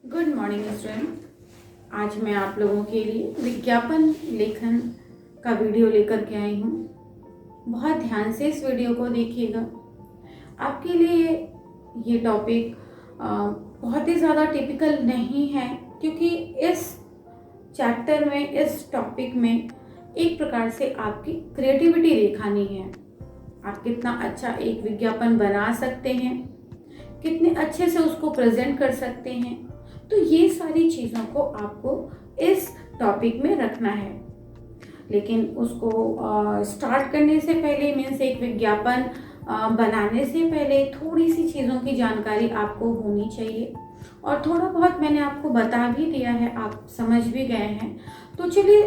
Good morning student. आज मैं आप लोगों के लिए विज्ञापन लेखन का वीडियो लेकर के आई हूँ। बहुत ध्यान से इस वीडियो को देखिएगा। आपके लिए ये टॉपिक बहुत ही ज़्यादा टिपिकल नहीं है, क्योंकि इस चैप्टर में, इस टॉपिक में एक प्रकार से आपकी क्रिएटिविटी दिखानी है। आप कितना अच्छा एक विज्ञापन बना सकते हैं, कितने अच्छे से उसको प्रेजेंट कर सकते हैं। तो ये सारी चीज़ों को आपको इस टॉपिक में रखना है। लेकिन उसको स्टार्ट करने से पहले, मीन्स एक विज्ञापन बनाने से पहले थोड़ी सी चीज़ों की जानकारी आपको होनी चाहिए। और थोड़ा बहुत मैंने आपको बता भी दिया है, आप समझ भी गए हैं। तो चलिए,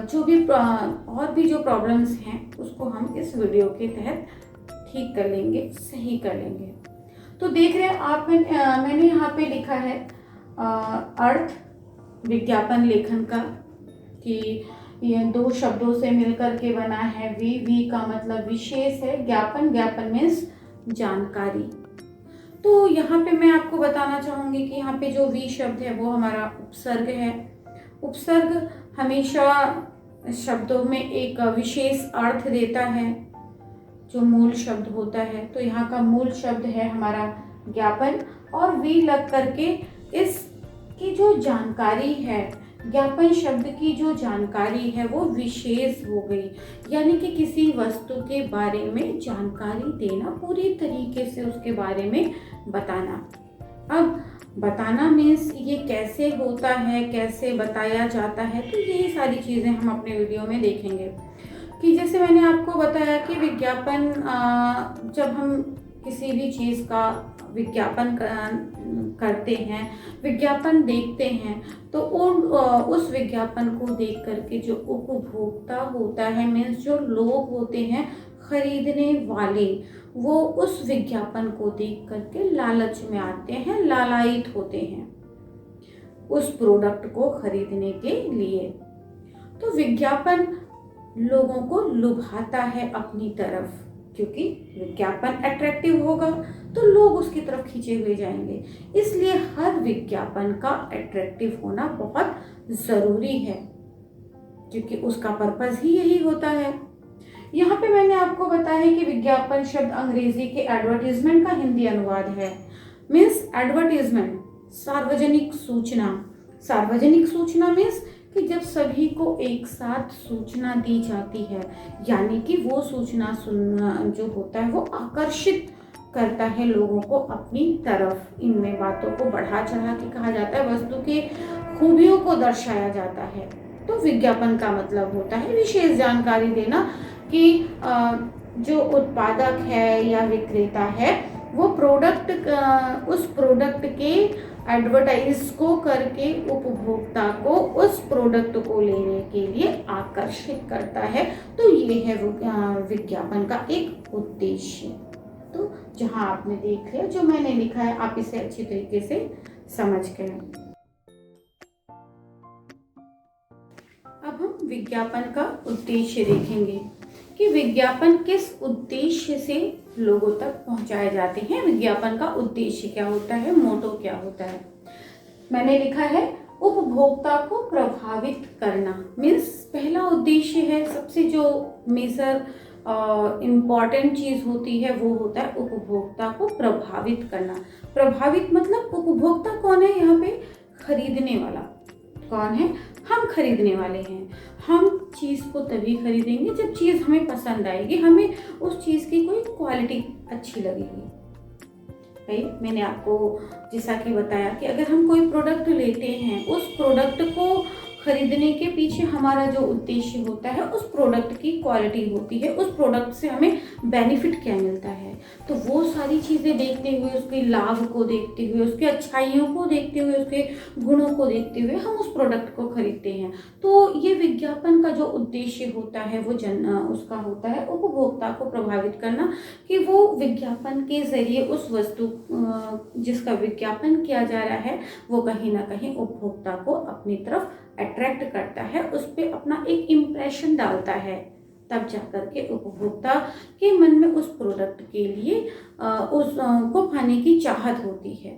जो भी और भी जो प्रॉब्लम्स हैं उसको हम इस वीडियो के तहत ठीक कर लेंगे, सही कर लेंगे। तो देख रहे हैं आप, मैंने यहाँ पे लिखा है अर्थ विज्ञापन लेखन का, कि ये दो शब्दों से मिलकर के बना है। वी का मतलब विशेष है, ज्ञापन, ज्ञापन मीन्स जानकारी। तो यहाँ पे मैं आपको बताना चाहूँगी कि यहाँ पे जो वी शब्द है वो हमारा उपसर्ग है। उपसर्ग हमेशा शब्दों में एक विशेष अर्थ देता है जो मूल शब्द होता है। तो यहाँ का मूल शब्द है हमारा ज्ञापन, और वी लग करके इसकी जो जानकारी है, ज्ञापन शब्द की जो जानकारी है वो विशेष हो गई, यानी कि किसी वस्तु के बारे में जानकारी देना, पूरी तरीके से उसके बारे में बताना। अब बताना मीन्स ये कैसे होता है, कैसे बताया जाता है, तो यही सारी चीज़ें हम अपने वीडियो में देखेंगे। कि जैसे मैंने आपको बताया कि विज्ञापन, जब हम किसी भी चीज़ का विज्ञापन करते हैं, विज्ञापन देखते हैं, तो उस विज्ञापन को देख करके जो उपभोक्ता होता है, मीन्स जो लोग होते हैं खरीदने वाले, वो उस विज्ञापन को देख करके लालच में आते हैं, लालायित होते हैं उस प्रोडक्ट को खरीदने के लिए। तो विज्ञापन लोगों को लुभाता है अपनी तरफ, क्योंकि विज्ञापन अट्रैक्टिव होगा तो लोग उसकी तरफ खींचे हुए जाएंगे। इसलिए हर विज्ञापन का अट्रैक्टिव होना बहुत ज़रूरी है, क्योंकि उसका पर्पस ही यही होता है। यहाँ पे मैंने आपको बताया कि विज्ञापन शब्द अंग्रेजी के एडवर्टीजमेंट का हिंदी अनुवाद है। मीन्स एडवर्टीजमेंट, सार्वजनिक सूचना। सार्वजनिक सूचना मीन्स कि जब सभी को एक साथ सूचना दी जाती है, यानी कि वो सूचना सुनना जो होता है वो आकर्षित करता है लोगों को अपनी तरफ। इनमें बातों को बढ़ा चढ़ा के कहा जाता है, वस्तु के खूबियों को दर्शाया जाता है। तो विज्ञापन का मतलब होता है विशेष जानकारी देना, कि जो उत्पादक है या विक्रेता है वो उस प्रोडक्ट के एडवर्टाइज को करके उपभोक्ता को उस प्रोडक्ट को लेने के लिए आकर्षित करता है। तो ये है विज्ञापन का एक उद्देश्य। तो जहां आपने देख लिया, जो मैंने लिखा है आप इसे अच्छी तरीके से समझ गए। अब हम विज्ञापन का उद्देश्य देखेंगे कि विज्ञापन किस उद्देश्य से लोगों तक पहुंचाए जाते हैं। विज्ञापन का उद्देश्य क्या होता है, मोटो क्या होता है। मैंने लिखा है उपभोक्ता को प्रभावित करना। मीन्स पहला उद्देश्य है, सबसे जो मेजर इम्पॉर्टेंट चीज होती है वो होता है उपभोक्ता को प्रभावित करना। प्रभावित मतलब उपभोक्ता कौन है, यहाँ पे खरीदने वाला कौन है, हम खरीदने वाले हैं। हम चीज़ को तभी खरीदेंगे जब चीज़ हमें पसंद आएगी, हमें उस चीज़ की कोई क्वालिटी अच्छी लगेगी। भाई मैंने आपको जैसा कि बताया कि अगर हम कोई प्रोडक्ट लेते हैं, उस प्रोडक्ट को खरीदने के पीछे हमारा जो उद्देश्य होता है उस प्रोडक्ट की क्वालिटी होती है, उस प्रोडक्ट से हमें बेनिफिट क्या मिलता है। तो वो सारी चीज़ें देखते हुए, उसके लाभ को देखते हुए, उसके अच्छाइयों को देखते हुए, उसके गुणों को देखते हुए हम उस प्रोडक्ट को खरीदते हैं। तो ये विज्ञापन का जो उद्देश्य होता है वो उसका होता है उपभोक्ता को प्रभावित करना, कि वो विज्ञापन के जरिए उस वस्तु जिसका विज्ञापन किया जा रहा है वो कहीं ना कहीं उपभोक्ता को अपनी तरफ अट्रैक्ट करता है, उस पर अपना एक इम्प्रेशन डालता है। तब जाकर के उपभोक्ता के मन में उस प्रोडक्ट के लिए उस को पाने की चाहत होती है।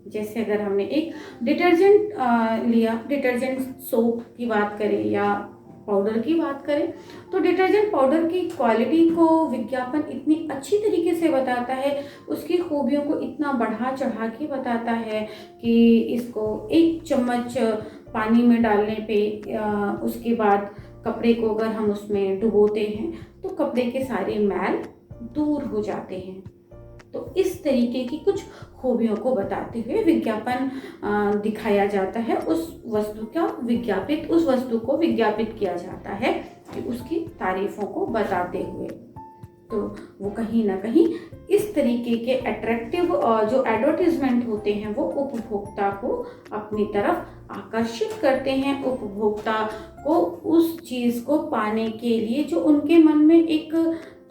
जैसे अगर हमने एक डिटर्जेंट लिया, डिटर्जेंट सोप की बात करें या पाउडर की बात करें, तो डिटर्जेंट पाउडर की क्वालिटी को विज्ञापन इतनी अच्छी तरीके से बताता है, उसकी खूबियों को इतना बढ़ा चढ़ा के बताता है कि इसको 1 चम्मच पानी में डालने पे उसके बाद कपड़े को अगर हम उसमें डुबोते हैं तो कपड़े के सारे मैल दूर हो जाते हैं। तो इस तरीके की कुछ खूबियों को बताते हुए विज्ञापन दिखाया जाता है, उस वस्तु को विज्ञापित किया जाता है कि उसकी तारीफों को बताते हुए। तो वो कहीं ना कहीं इस तरीके के अट्रैक्टिव जो एडवर्टीजमेंट होते हैं वो उपभोक्ता को अपनी तरफ आकर्षित करते हैं, उपभोक्ता को उस चीज़ को पाने के लिए जो उनके मन में एक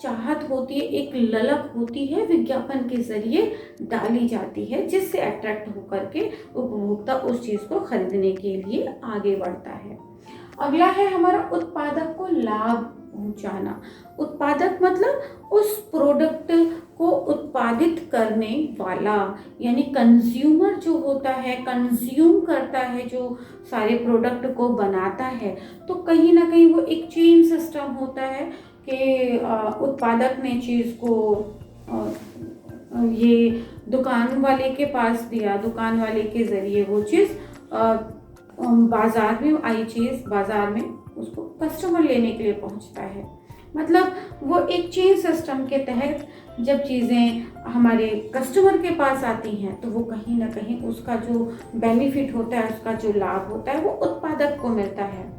चाहत होती है, एक ललक होती है, विज्ञापन के जरिए डाली जाती है, जिससे अट्रैक्ट होकर के उपभोक्ता उस चीज़ को खरीदने के लिए आगे बढ़ता है। अगला है हमारा उत्पादक को लाभ पहुंचाना। उत्पादक मतलब उस प्रोडक्ट को उत्पादित करने वाला, यानी कंज्यूमर जो होता है, कंज्यूम करता है, जो सारे प्रोडक्ट को बनाता है, तो कहीं ना कहीं वो एक चेन सिस्टम होता है कि उत्पादक ने चीज़ को ये दुकान वाले के पास दिया, दुकान वाले के ज़रिए वो चीज़ बाज़ार में आई, चीज़ बाज़ार में उसको कस्टमर लेने के लिए पहुंचता है। मतलब वो एक चेन सिस्टम के तहत जब चीज़ें हमारे कस्टमर के पास आती हैं तो वो कहीं ना कहीं उसका जो बेनिफिट होता है, उसका जो लाभ होता है वो उत्पादक को मिलता है।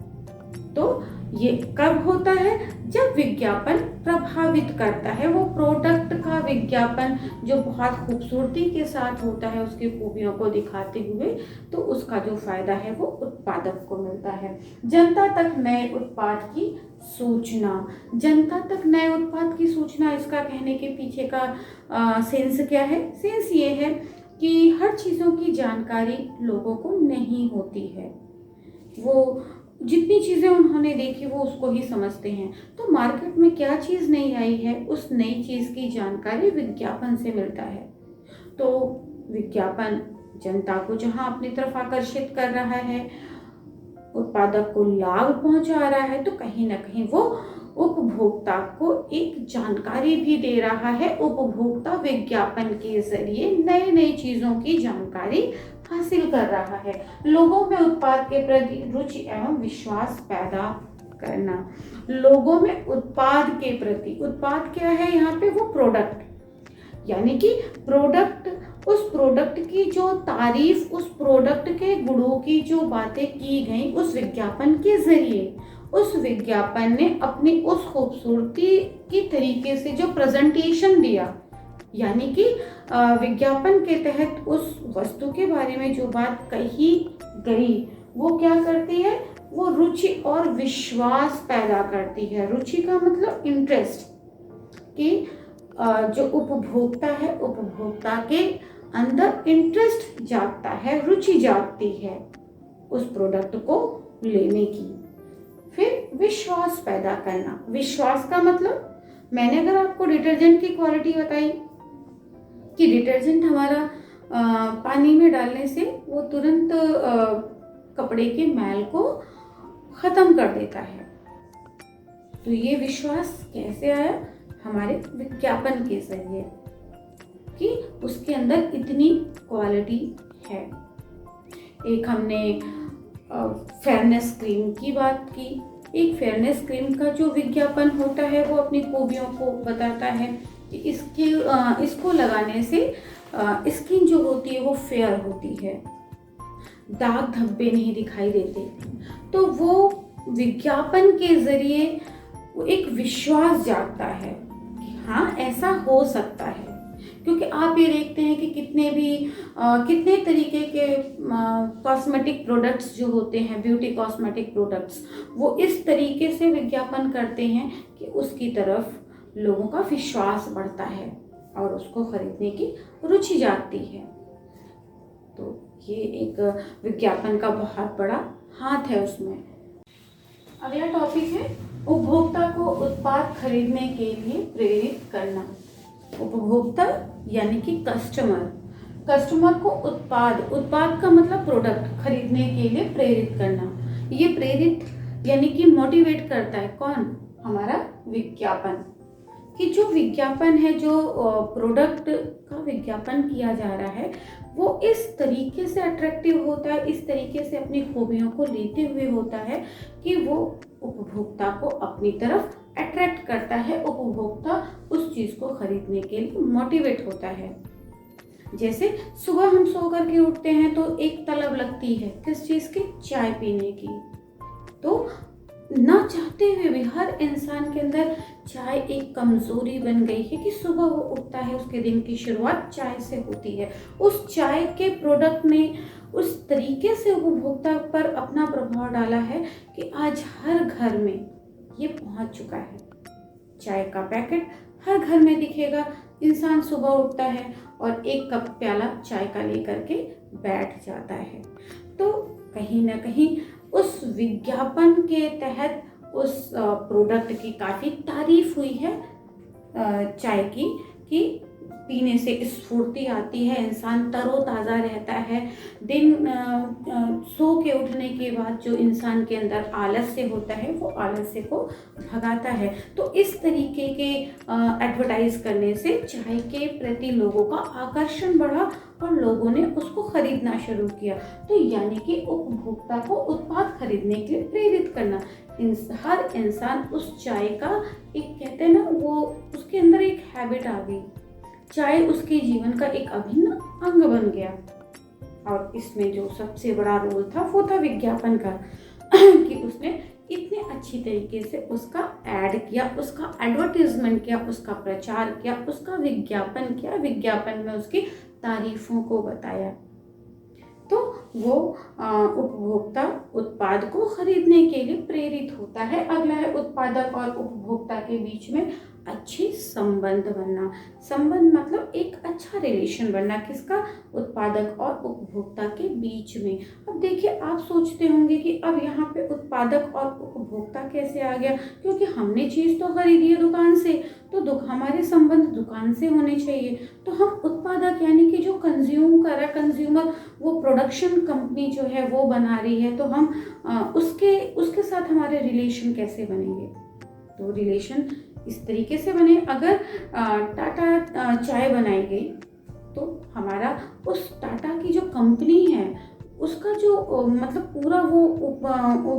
तो ये कब होता है? जब विज्ञापन प्रभावित करता है, वो प्रोडक्ट का विज्ञापन जो बहुत खूबसूरती के साथ होता है, उसकी खूबियों को दिखाते हुए, तो उसका जो फायदा है वो उत्पादक को मिलता है। जनता तक नए उत्पाद की सूचना। जनता तक नए उत्पाद की सूचना, इसका कहने के पीछे का सेंस क्या है? सेंस ये है कि हर चीज़ों की जानकारी लोगों को नहीं होती है, वो जितनी चीज़ें उन्होंने देखी वो उसको ही समझते हैं। तो मार्केट में क्या चीज़ नई आई है, उस नई चीज़ की जानकारी विज्ञापन से मिलता है। तो विज्ञापन जनता को जहां अपनी तरफ आकर्षित कर रहा है, उत्पादक को लाभ पहुंचा रहा है, तो कहीं ना कहीं वो उपभोक्ता को एक जानकारी भी दे रहा है। उपभोक्ता विज्ञापन के जरिए नई नई चीज़ों की जानकारी हासिल कर रहा है। लोगों में उत्पाद के प्रति रुचि एवं विश्वास पैदा करना। लोगों में उत्पाद के प्रति, उत्पाद क्या है यहाँ पे? वो प्रोडक्ट, यानी कि प्रोडक्ट, उस प्रोडक्ट की जो तारीफ, उस प्रोडक्ट के गुणों की जो बातें की गई उस विज्ञापन के जरिए, उस विज्ञापन ने अपनी उस खूबसूरती की तरीके से जो प्रेजेंटेशन दिया, यानी कि विज्ञापन के तहत उस वस्तु के बारे में जो बात कही गई वो क्या करती है? वो रुचि और विश्वास पैदा करती है। रुचि का मतलब इंटरेस्ट, कि जो उपभोक्ता है, उपभोक्ता के अंदर इंटरेस्ट जागता है, रुचि जागती है उस प्रोडक्ट को लेने की। फिर विश्वास पैदा करना। विश्वास का मतलब, मैंने अगर आपको डिटर्जेंट की क्वालिटी बताई कि डिटर्जेंट हमारा पानी में डालने से वो तुरंत कपड़े के मैल को ख़त्म कर देता है, तो ये विश्वास कैसे आया? हमारे विज्ञापन के जरिए, कि उसके अंदर इतनी क्वालिटी है। एक हमने फेयरनेस क्रीम की बात की। एक फेयरनेस क्रीम का जो विज्ञापन होता है वो अपनी खूबियों को बताता है कि इसको लगाने से स्किन जो होती है वो फेयर होती है, दाग धब्बे नहीं दिखाई देते। तो वो विज्ञापन के जरिए वो एक विश्वास जागता है कि हाँ ऐसा हो सकता है। क्योंकि आप ये देखते हैं कि कितने तरीके के कॉस्मेटिक प्रोडक्ट्स जो होते हैं, ब्यूटी कॉस्मेटिक प्रोडक्ट्स, वो इस तरीके से विज्ञापन करते हैं कि उसकी तरफ लोगों का विश्वास बढ़ता है और उसको खरीदने की रुचि जागती है। तो ये एक विज्ञापन का बहुत बड़ा हाथ है उसमें। अगला टॉपिक है उपभोक्ता को उत्पाद खरीदने के लिए प्रेरित करना। उपभोक्ता यानी कि कस्टमर, कस्टमर को उत्पाद का मतलब प्रोडक्ट खरीदने के लिए प्रेरित करना। ये प्रेरित यानी कि मोटिवेट करता है कौन? हमारा विज्ञापन। कि जो विज्ञापन है, जो प्रोडक्ट का विज्ञापन किया जा रहा है, वो इस तरीके से अट्रैक्टिव होता है, इस तरीके से अपनी खूबियों को लेते हुए होता है कि वो उपभोक्ता को अपनी तरफ अट्रैक्ट करता है। उपभोक्ता उस चीज़ को खरीदने के लिए मोटिवेट होता है। जैसे सुबह हम सो करके उठते हैं तो एक तलब लगती है किस चीज़ की? चाय पीने की। तो ना चाहते हुए भी हर इंसान के अंदर चाय एक कमजोरी बन गई है कि सुबह वो उठता है, उसके दिन की शुरुआत चाय से होती है। उस चाय के प्रोडक्ट ने उस तरीके से उपभोक्ता पर अपना प्रभाव डाला है कि आज हर घर में ये पहुंच चुका है। चाय का पैकेट हर घर में दिखेगा। इंसान सुबह उठता है और एक कप प्याला चाय का लेकर के बैठ जाता है। तो कहीं ना कहीं उस विज्ञापन के तहत उस प्रोडक्ट की काफ़ी तारीफ हुई है चाय की, कि पीने से स्फूर्ति आती है, इंसान तरोताज़ा रहता है। दिन सो के उठने के बाद जो इंसान के अंदर आलस्य होता है, वो आलस्य को भगाता है। तो इस तरीके के एडवर्टाइज करने से चाय के प्रति लोगों का आकर्षण बढ़ा और लोगों ने उसको खरीदना शुरू किया। तो यानी कि उपभोक्ता को उत्पाद खरीदने के लिए प्रेरित करना। हर इंसान उस चाय का एक, कहते हैं ना, वो उसके अंदर एक हैबिट आ गई। चाय उसके जीवन का एक अभिन्न अंग बन गया। और इसमें जो सबसे बड़ा रोल था वो था विज्ञापन का कि उसने इतने अच्छी तरीके से उसका ऐड किया, उसका एडवर्टाइजमेंट किया, उसका प्रचार किया, उसका विज्ञापन किया, विज्ञापन में उसकी तारीफों को बताया। तो वो उपभोक्ता उत्पाद को खरीदने के लिए प्रेरित होता है। अगला है उत्पादक और उपभोक्ता के बीच में अच्छे संबंध बनना। संबंध मतलब एक अच्छा रिलेशन बनना, किसका? उत्पादक और उपभोक्ता के बीच में। अब देखिए, आप सोचते होंगे कि अब यहाँ पे उत्पादक और उपभोक्ता कैसे आ गया, क्योंकि हमने चीज़ तो खरीदी है दुकान से, तो हमारे संबंध दुकान से होने चाहिए। तो हम उत्पादक यानी कि जो कंज्यूम कर रहा है, कंज्यूमर, वो प्रोडक्शन कंपनी जो है वो बना रही है, तो हम उसके साथ हमारे रिलेशन कैसे बनेंगे? तो रिलेशन इस तरीके से बने, अगर टाटा चाय बनाई गई तो हमारा उस टाटा की जो कंपनी है उसका जो मतलब पूरा वो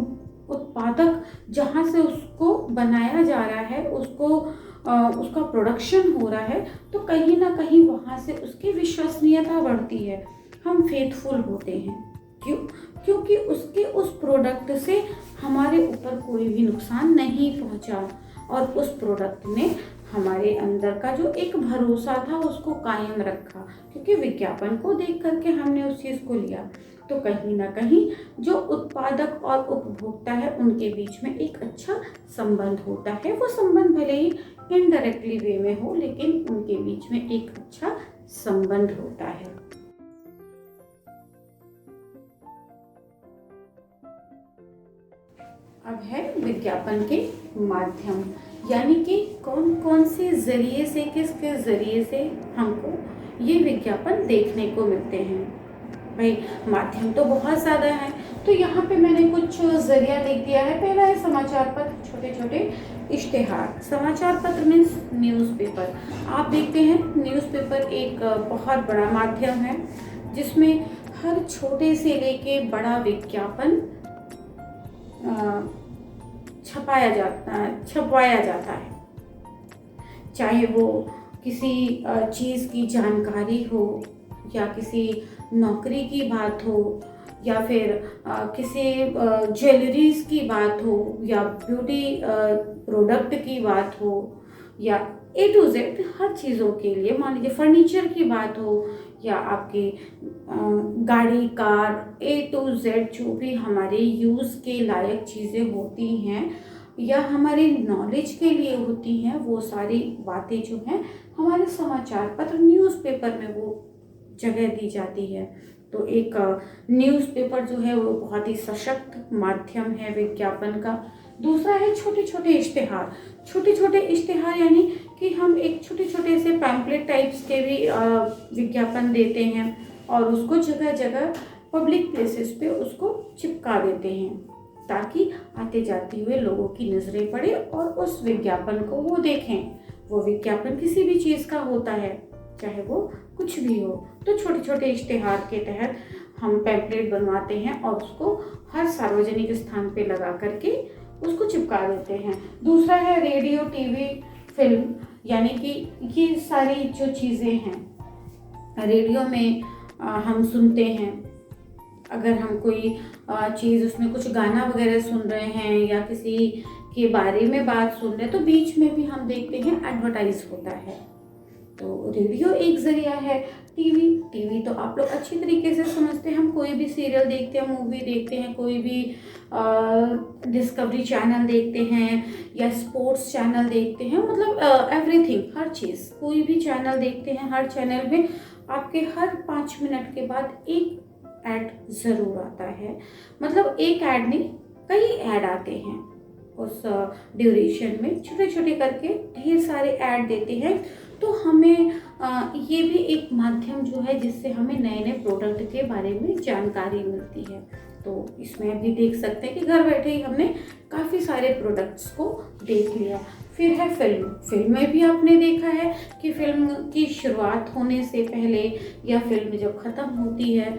उत्पादक जहाँ से उसको बनाया जा रहा है, उसका प्रोडक्शन हो रहा है, तो कहीं ना कहीं वहाँ से उसकी विश्वसनीयता बढ़ती है। हम फेथफुल होते हैं। क्यों? क्योंकि उसके उस प्रोडक्ट से हमारे ऊपर कोई भी नुकसान नहीं पहुँचा और उस प्रोडक्ट ने हमारे अंदर का जो एक भरोसा था उसको कायम रखा, क्योंकि विज्ञापन को देख करके हमने उस चीज़ को लिया। तो कहीं ना कहीं जो उत्पादक और उपभोक्ता है उनके बीच में एक अच्छा संबंध होता है। वो संबंध भले ही इनडायरेक्टली वे में हो, लेकिन उनके बीच में एक अच्छा संबंध होता है। अब है विज्ञापन के माध्यम, यानी कि कौन कौन से जरिए से, किसके जरिए से हमको ये विज्ञापन देखने को मिलते हैं। भाई माध्यम तो बहुत ज़्यादा है, तो यहाँ पे मैंने कुछ जरिया लिख दिया है। पहला है समाचार पत्र, छोटे छोटे इश्तेहार। समाचार पत्र मीन्स न्यूज़पेपर। आप देखते हैं न्यूज़पेपर एक बहुत बड़ा माध्यम है जिसमें हर छोटे से लेके बड़ा विज्ञापन छपाया जाता है। चाहे वो किसी चीज़ की जानकारी हो, या किसी नौकरी की बात हो, या फिर किसी ज्वेलरीज की बात हो, या ब्यूटी प्रोडक्ट की बात हो, या A to Z हर चीज़ों के लिए, मान लीजिए फर्नीचर की बात हो, या आपकी गाड़ी, कार, A to Z जो भी हमारे यूज़ के लायक चीज़ें होती हैं या हमारे नॉलेज के लिए होती हैं, वो सारी बातें जो हैं हमारे समाचार पत्र न्यूज़पेपर में वो जगह दी जाती है। तो एक न्यूज़पेपर जो है वो बहुत ही सशक्त माध्यम है विज्ञापन का। दूसरा है छोटे छोटे इश्तिहार। छोटे छोटे इश्तिहार यानी कि हम एक छोटे छोटे से पैम्पलेट टाइप्स के भी विज्ञापन देते हैं और उसको जगह जगह पब्लिक प्लेसेस पे उसको चिपका देते हैं ताकि आते जाते हुए लोगों की नज़रें पड़े और उस विज्ञापन को वो देखें। वो विज्ञापन किसी भी चीज़ का होता है, चाहे वो कुछ भी हो। तो छोटे छोटे इश्तिहार के तहत हम पैम्पलेट बनवाते हैं और उसको हर सार्वजनिक स्थान पे लगा करके उसको चिपका देते हैं। दूसरा है रेडियो, टीवी, फिल्म, यानी कि ये सारी जो चीज़ें हैं रेडियो में हम सुनते हैं। अगर हम कोई चीज़ उसमें कुछ गाना वगैरह सुन रहे हैं या किसी के बारे में बात सुन रहे हैं तो बीच में भी हम देखते हैं एडवर्टाइज होता है। तो रेडियो एक ज़रिया है। टीवी तो आप लोग अच्छी तरीके से समझते हैं। हम कोई भी सीरियल देखते हैं, मूवी देखते हैं, कोई भी डिस्कवरी चैनल देखते हैं या स्पोर्ट्स चैनल देखते हैं, मतलब एवरीथिंग, हर चीज़, कोई भी चैनल देखते हैं, हर चैनल में आपके हर 5 मिनट के बाद एक ऐड ज़रूर आता है। मतलब एक ऐड नहीं, कई ऐड आते हैं। उस ड्यूरेशन में छोटे छोटे करके ढेर सारे ऐड देते हैं। तो हमें ये भी एक माध्यम जो है जिससे हमें नए नए प्रोडक्ट के बारे में जानकारी मिलती है। तो इसमें भी देख सकते हैं कि घर बैठे ही हमने काफ़ी सारे प्रोडक्ट्स को देख लिया। फिर है फिल्म में भी आपने देखा है कि फिल्म की शुरुआत होने से पहले या फिल्म जब ख़त्म होती है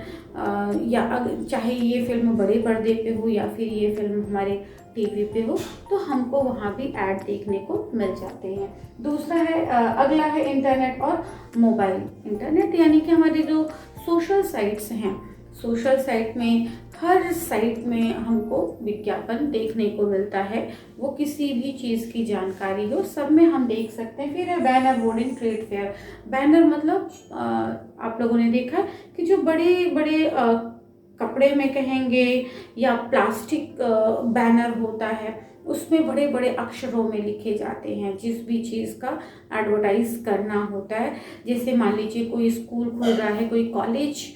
या चाहे ये फिल्म बड़े पर्दे पे हो या फिर ये फिल्म हमारे टीवी पे हो, तो हमको वहाँ भी ऐड देखने को मिल जाते हैं। दूसरा है अगला है इंटरनेट और मोबाइल। इंटरनेट यानी कि हमारे जो सोशल साइट्स हैं, सोशल साइट में हर साइट में हमको विज्ञापन देखने को मिलता है। वो किसी भी चीज़ की जानकारी हो, सब में हम देख सकते हैं। फिर है banner, hoarding, trade fair. Banner मतलब आप लोगों ने देखा कि जो बड़े बड़े कपड़े में कहेंगे या प्लास्टिक बैनर होता है, उसमें बड़े बड़े अक्षरों में लिखे जाते हैं जिस भी चीज़ का एडवर्टाइज करना होता है। जैसे मान लीजिए कोई स्कूल खुल रहा है, कोई कॉलेज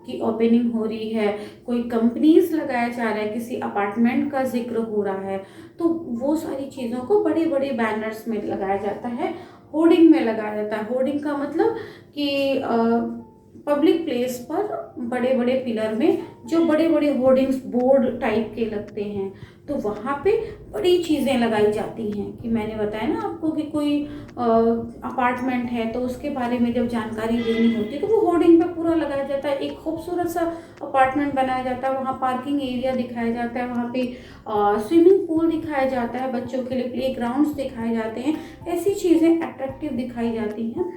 की ओपनिंग हो रही है, कोई कंपनीज लगाया जा रहा है, किसी अपार्टमेंट का जिक्र हो रहा है, तो वो सारी चीज़ों को बड़े बड़े बैनर्स में लगाया जाता है, होर्डिंग में लगाया जाता है। होर्डिंग का मतलब कि पब्लिक प्लेस पर बड़े बड़े पिलर में जो बड़े बड़े होर्डिंग्स बोर्ड टाइप के लगते हैं, तो वहाँ पे बड़ी चीज़ें लगाई जाती हैं। कि मैंने बताया ना आपको कि कोई अपार्टमेंट है तो उसके बारे में जब जानकारी देनी होती है तो वो होर्डिंग पे पूरा लगाया जाता है। एक खूबसूरत सा अपार्टमेंट बनाया जाता है, वहाँ पार्किंग एरिया दिखाया जाता है, वहाँ पे स्विमिंग पूल दिखाया जाता है, बच्चों के लिए प्ले ग्राउंड्स दिखाए जाते हैं, ऐसी चीज़ें अट्रैक्टिव दिखाई जाती हैं।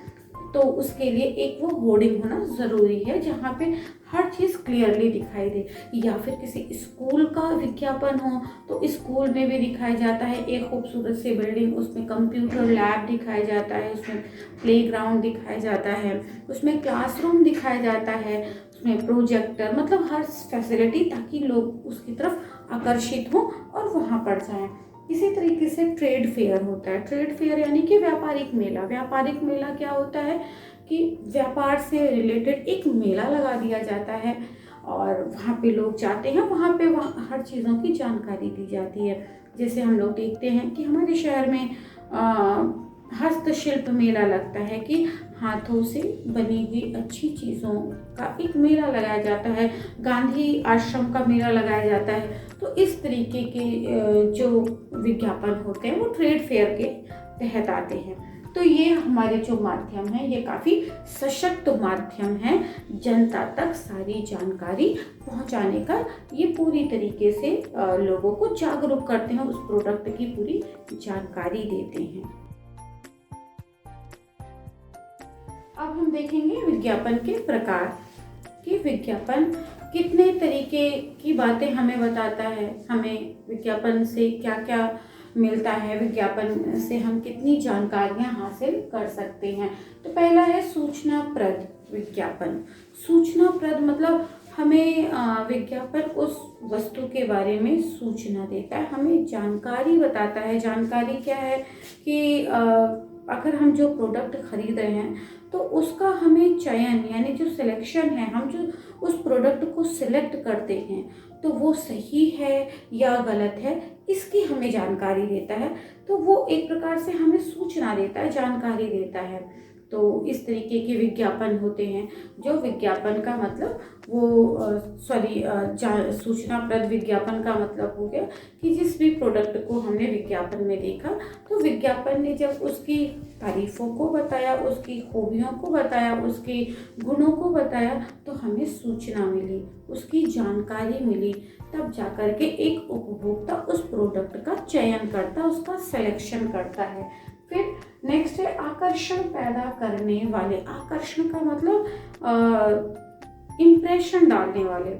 तो उसके लिए एक वो होर्डिंग होना ज़रूरी है जहाँ पे हर चीज़ क्लियरली दिखाई दे। या फिर किसी स्कूल का विज्ञापन हो तो स्कूल में भी दिखाया जाता है एक खूबसूरत सी बिल्डिंग, उसमें कंप्यूटर लैब दिखाया जाता है, उसमें प्लेग्राउंड दिखाया जाता है, उसमें क्लासरूम दिखाया जाता है, उसमें प्रोजेक्टर, मतलब हर फैसिलिटी ताकि लोग उसकी तरफ आकर्षित हों और वहाँ पर जाएँ। इसी तरीके से ट्रेड फेयर होता है। ट्रेड फेयर यानी कि व्यापारिक मेला। व्यापारिक मेला क्या होता है कि व्यापार से रिलेटेड एक मेला लगा दिया जाता है और वहाँ पे लोग जाते हैं, वहाँ पे हर चीज़ों की जानकारी दी जाती है। जैसे हम लोग देखते हैं कि हमारे शहर में हस्तशिल्प मेला लगता है कि हाथों से बनी हुई अच्छी चीज़ों का एक मेला लगाया जाता है, गांधी आश्रम का मेला लगाया जाता है। तो इस तरीके के जो विज्ञापन होते हैं वो ट्रेड फेयर के तहत आते हैं। तो ये हमारे जो माध्यम है ये काफ़ी सशक्त माध्यम है, जनता तक सारी जानकारी पहुंचाने का। ये पूरी तरीके से लोगों को जागरूक करते हैं, उस प्रोडक्ट की पूरी जानकारी देते हैं। अब हम देखेंगे विज्ञापन के प्रकार कि विज्ञापन कितने तरीके की बातें हमें बताता है, हमें विज्ञापन से क्या क्या मिलता है, विज्ञापन से हम कितनी जानकारियां हासिल कर सकते हैं। तो पहला है सूचनाप्रद विज्ञापन। सूचनाप्रद मतलब हमें विज्ञापन उस वस्तु के बारे में सूचना देता है, हमें जानकारी बताता है। जानकारी क्या है कि अगर हम जो प्रोडक्ट खरीद रहे हैं तो उसका हमें चयन यानी जो सिलेक्शन है, हम जो उस प्रोडक्ट को सिलेक्ट करते हैं तो वो सही है या गलत है, इसकी हमें जानकारी देता है। तो वो एक प्रकार से हमें सूचना देता है, जानकारी देता है। तो इस तरीके के विज्ञापन होते हैं। जो विज्ञापन का मतलब वो सूचनाप्रद विज्ञापन का मतलब हो गया कि जिस भी प्रोडक्ट को हमने विज्ञापन में देखा तो विज्ञापन ने जब उसकी तारीफों को बताया, उसकी खूबियों को बताया, उसके गुणों को बताया तो हमें सूचना मिली, उसकी जानकारी मिली, तब जाकर के एक उपभोक्ता उस प्रोडक्ट का चयन करता, उसका सिलेक्शन करता है। फिर नेक्स्ट है आकर्षण पैदा करने वाले। आकर्षण का मतलब इम्प्रेशन डालने वाले,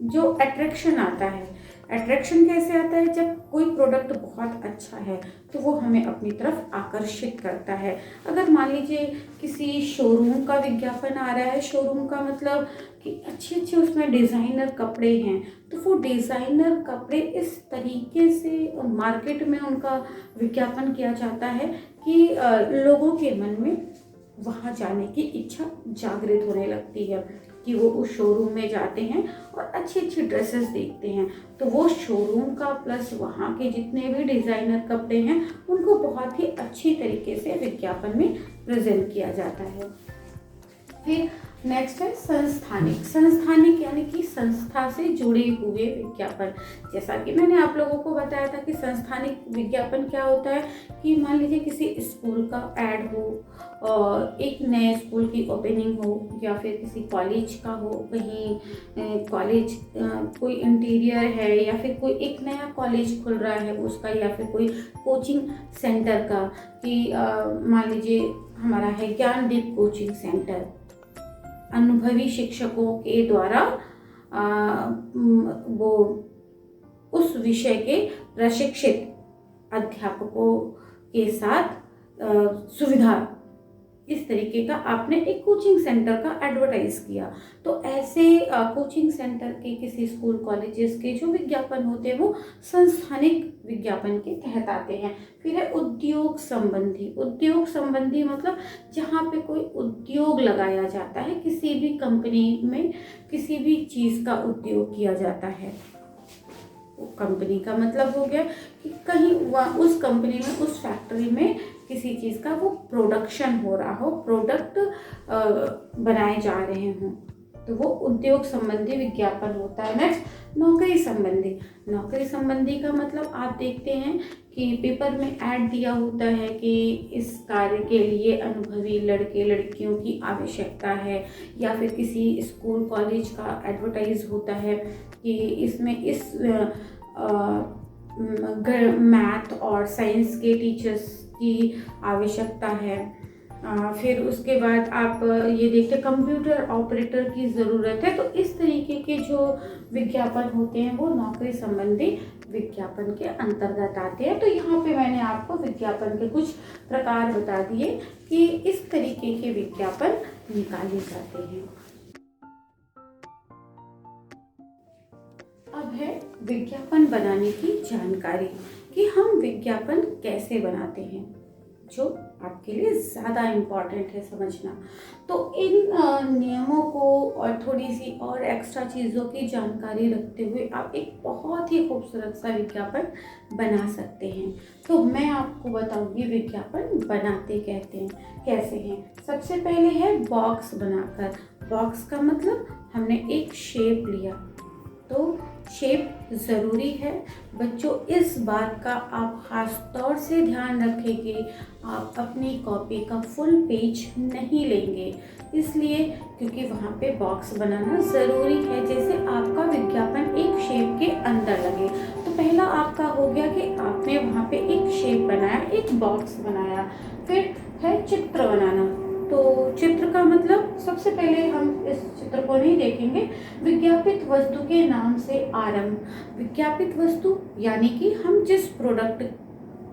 जो अट्रैक्शन आता है। अट्रैक्शन कैसे आता है? जब कोई प्रोडक्ट बहुत अच्छा है तो वो हमें अपनी तरफ आकर्षित करता है। अगर मान लीजिए किसी शोरूम का विज्ञापन आ रहा है, शोरूम का मतलब कि अच्छे अच्छे उसमें डिज़ाइनर कपड़े हैं, तो वो डिज़ाइनर कपड़े इस तरीके से मार्केट में उनका विज्ञापन किया जाता है कि लोगों के मन में वहाँ जाने की इच्छा जागृत होने लगती है कि वो उस शोरूम में जाते हैं और अच्छी अच्छी ड्रेसेस देखते हैं। तो वो शोरूम का प्लस वहाँ के जितने भी डिज़ाइनर कपड़े हैं उनको बहुत ही अच्छी तरीके से विज्ञापन में प्रेजेंट किया जाता है। फिर नेक्स्ट है संस्थानिक। संस्थानिक यानी कि संस्था से जुड़े हुए विज्ञापन। जैसा कि मैंने आप लोगों को बताया था कि संस्थानिक विज्ञापन क्या होता है कि मान लीजिए किसी स्कूल का ऐड हो, एक नए स्कूल की ओपनिंग हो, या फिर किसी कॉलेज का हो, कहीं कॉलेज कोई इंटीरियर है, या फिर कोई एक नया कॉलेज खुल रहा है उसका, या फिर कोई कोचिंग सेंटर का कि मान लीजिए हमारा है ज्ञानदीप कोचिंग सेंटर, अनुभवी शिक्षकों के द्वारा वो उस विषय के प्रशिक्षित अध्यापकों के साथ सुविधा, इस तरीके का आपने एक कोचिंग सेंटर का एडवर्टाइज किया। तो ऐसे कोचिंग सेंटर के, किसी स्कूल कॉलेजेस के जो विज्ञापन होते हैं वो संस्थानिक विज्ञापन के तहत आते हैं। फिर है उद्योग संबंधी। उद्योग संबंधी मतलब जहाँ पे कोई उद्योग लगाया जाता है, किसी भी कंपनी में किसी भी चीज़ का उद्योग किया जाता है। कंपनी का मतलब हो गया कि कहीं उस कंपनी में, उस फैक्ट्री में किसी चीज़ का वो प्रोडक्शन हो रहा हो, प्रोडक्ट बनाए जा रहे हों, तो वो उद्योग संबंधी विज्ञापन होता है। नेक्स्ट नौकरी संबंधी। नौकरी संबंधी का मतलब आप देखते हैं कि पेपर में ऐड दिया होता है कि इस कार्य के लिए अनुभवी लड़के लड़कियों की आवश्यकता है, या फिर किसी स्कूल कॉलेज का एडवर्टाइज होता है कि इसमें इस मैथ और साइंस के टीचर्स की आवश्यकता है। फिर उसके बाद आप ये देखते कंप्यूटर ऑपरेटर की ज़रूरत है। तो इस तरीके के जो विज्ञापन होते हैं वो नौकरी संबंधी विज्ञापन के अंतर्गत आते हैं। तो यहाँ पे मैंने आपको विज्ञापन के कुछ प्रकार बता दिए कि इस तरीके के विज्ञापन निकाले जाते हैं। अब है विज्ञापन बनाने की जानकारी कि हम विज्ञापन कैसे बनाते हैं, जो आपके लिए ज़्यादा इम्पॉर्टेंट है समझना। तो इन नियमों को और थोड़ी सी और एक्स्ट्रा चीज़ों की जानकारी रखते हुए आप एक बहुत ही खूबसूरत सा विज्ञापन बना सकते हैं। तो मैं आपको बताऊंगी विज्ञापन बनाते कैसे हैं। सबसे पहले है बॉक्स बनाकर। बॉक्स का मतलब हमने एक शेप लिया, तो शेप ज़रूरी है बच्चों। इस बात का आप ख़ास तौर से ध्यान रखें कि आप अपनी कॉपी का फुल पेज नहीं लेंगे, इसलिए क्योंकि वहाँ पे बॉक्स बनाना ज़रूरी है, जैसे आपका विज्ञापन एक शेप के अंदर लगे। तो पहला आपका हो गया कि आपने वहाँ पे एक शेप बनाया, एक बॉक्स बनाया। फिर है चित्र बनाना। तो चित्र का मतलब सबसे पहले हम इस चित्र को नहीं देखेंगे। विज्ञापित वस्तु के नाम से आरंभ। विज्ञापित वस्तु यानी कि हम जिस प्रोडक्ट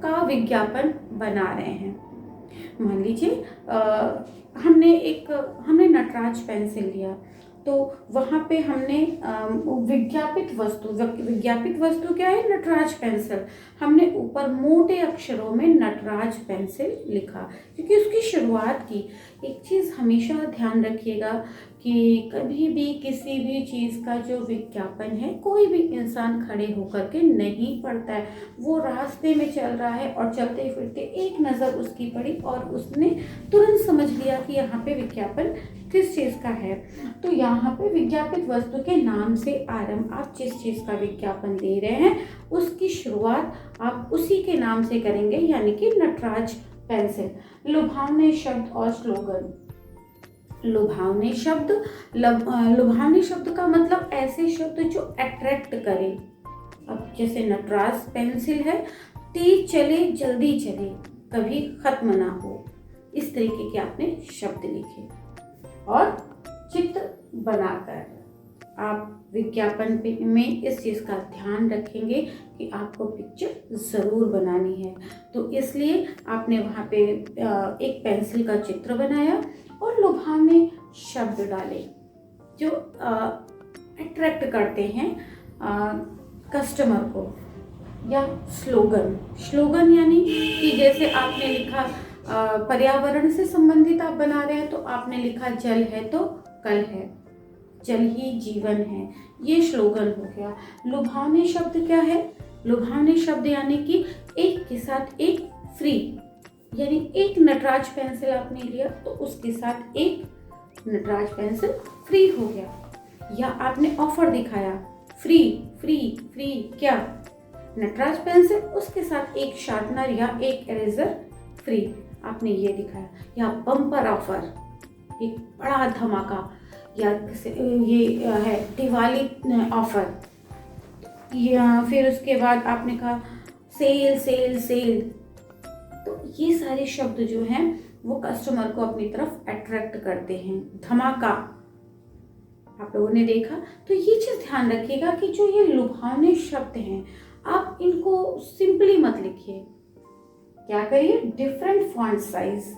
का विज्ञापन बना रहे हैं। मान लीजिए हमने नटराज पेंसिल लिया, तो वहाँ पे हमने विज्ञापित वस्तु क्या है, नटराज पेंसिल। हमने ऊपर मोटे अक्षरों में नटराज पेंसिल लिखा क्योंकि उसकी शुरुआत की। एक चीज़ हमेशा ध्यान रखिएगा कि कभी भी किसी भी चीज़ का जो विज्ञापन है कोई भी इंसान खड़े होकर के नहीं पढ़ता है। वो रास्ते में चल रहा है और चलते फिरते एक नज़र उसकी पड़ी और उसने तुरंत समझ लिया कि यहाँ पे विज्ञापन किस चीज़ का है। तो यहाँ पे विज्ञापित वस्तु के नाम से आरंभ, आप जिस चीज़ का विज्ञापन दे रहे हैं उसकी शुरुआत आप उसी के नाम से करेंगे, यानी कि नटराज पेंसिल। लुभावने शब्द और स्लोगन। लुभावने शब्द का मतलब ऐसे शब्द जो अट्रैक्ट करें। अब जैसे नटराज पेंसिल है, तेज चले जल्दी चले, कभी खत्म ना हो, इस तरीके के आपने शब्द लिखे और चित्र बनाकर आप विज्ञापन में इस चीज़ का ध्यान रखेंगे कि आपको पिक्चर ज़रूर बनानी है। तो इसलिए आपने वहाँ पे एक पेंसिल का चित्र बनाया और लुभावने शब्द डाले जो अट्रैक्ट करते हैं कस्टमर को। या स्लोगन यानी कि जैसे आपने लिखा पर्यावरण से संबंधित आप बना रहे हैं तो आपने लिखा जल है तो कल है, जल ही जीवन है, ये स्लोगन हो गया। लुभावने शब्द क्या है? लुभावने शब्द यानी कि एक के साथ एक फ्री, यानी एक नटराज पेंसिल आपने लिया तो उसके साथ एक नटराज पेंसिल फ्री हो गया। या आपने ऑफर दिखाया, फ्री फ्री फ्री क्या? नटराज पेंसिल, उसके साथ एक शार्पनर या एक इरेजर फ्री, आपने ये दिखाया। या बम्पर ऑफर, एक बड़ा धमाका, या ये है दिवाली ऑफर। या फिर उसके बाद आपने कहा सेल सेल सेल। तो ये सारे शब्द जो हैं वो कस्टमर को अपनी तरफ अट्रैक्ट करते हैं। धमाका आप लोगों ने देखा। तो ये चीज़ ध्यान रखिएगा कि जो ये लुभावने शब्द हैं आप इनको सिंपली मत लिखिए। क्या करिए, डिफरेंट फॉन्ट साइज,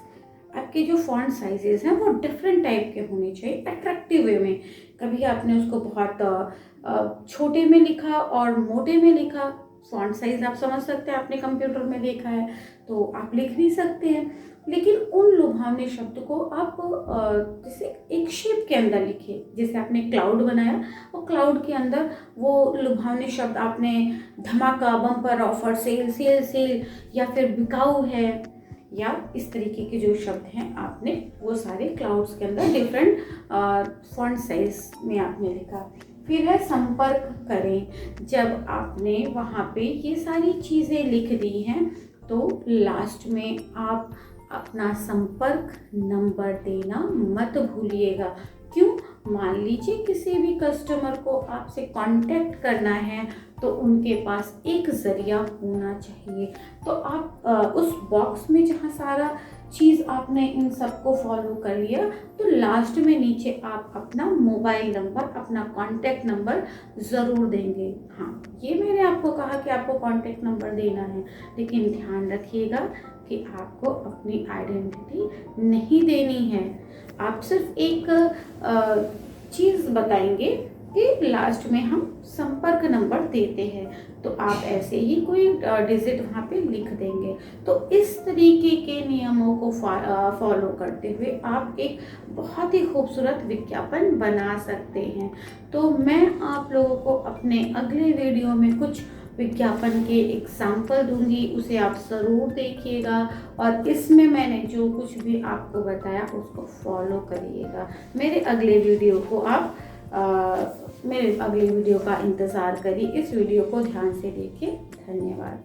आपके जो फॉन्ट साइजेस हैं वो डिफरेंट टाइप के होने चाहिए, अट्रैक्टिव वे में। कभी आपने उसको बहुत छोटे में लिखा और मोटे में लिखा, फॉन्ट साइज आप समझ सकते हैं, आपने कंप्यूटर में देखा है तो आप लिख नहीं सकते हैं। लेकिन उन लुभावने शब्द को आप जैसे एक शेप के अंदर लिखिए। जैसे आपने क्लाउड बनाया और क्लाउड के अंदर वो लुभावने शब्द आपने धमाका, bumper offer, sale sale sale, या फिर बिकाऊ है, या इस तरीके के जो शब्द हैं आपने वो सारे क्लाउड्स के अंदर डिफरेंट फॉन्ट साइज में आपने लिखा। फिर है संपर्क करें। जब आपने वहाँ पे ये सारी चीज़ें लिख दी हैं तो लास्ट में आप अपना संपर्क नंबर देना मत भूलिएगा। क्यों? मान लीजिए किसी भी कस्टमर को आपसे कांटेक्ट करना है तो उनके पास एक ज़रिया होना चाहिए। तो आप उस बॉक्स में जहाँ सारा चीज़ आपने इन सबको फॉलो कर लिया तो लास्ट में नीचे आप अपना मोबाइल नंबर, अपना कांटेक्ट नंबर ज़रूर देंगे। हाँ, ये मैंने आपको कहा कि आपको कांटेक्ट नंबर देना है, लेकिन ध्यान रखिएगा कि आपको अपनी आइडेंटिटी नहीं देनी है। आप सिर्फ एक चीज़ बताएंगे कि लास्ट में हम संपर्क नंबर देते हैं, तो आप ऐसे ही कोई डिजिट वहाँ पे लिख देंगे। तो इस तरीके के नियमों को फॉलो करते हुए आप एक बहुत ही खूबसूरत विज्ञापन बना सकते हैं। तो मैं आप लोगों को अपने अगले वीडियो में कुछ विज्ञापन के एग्जाम्पल दूंगी, उसे आप ज़रूर देखिएगा और इसमें मैंने जो कुछ भी आपको बताया उसको फॉलो करिएगा। मेरे अगले वीडियो का इंतज़ार करिए। इस वीडियो को ध्यान से देखिए। धन्यवाद।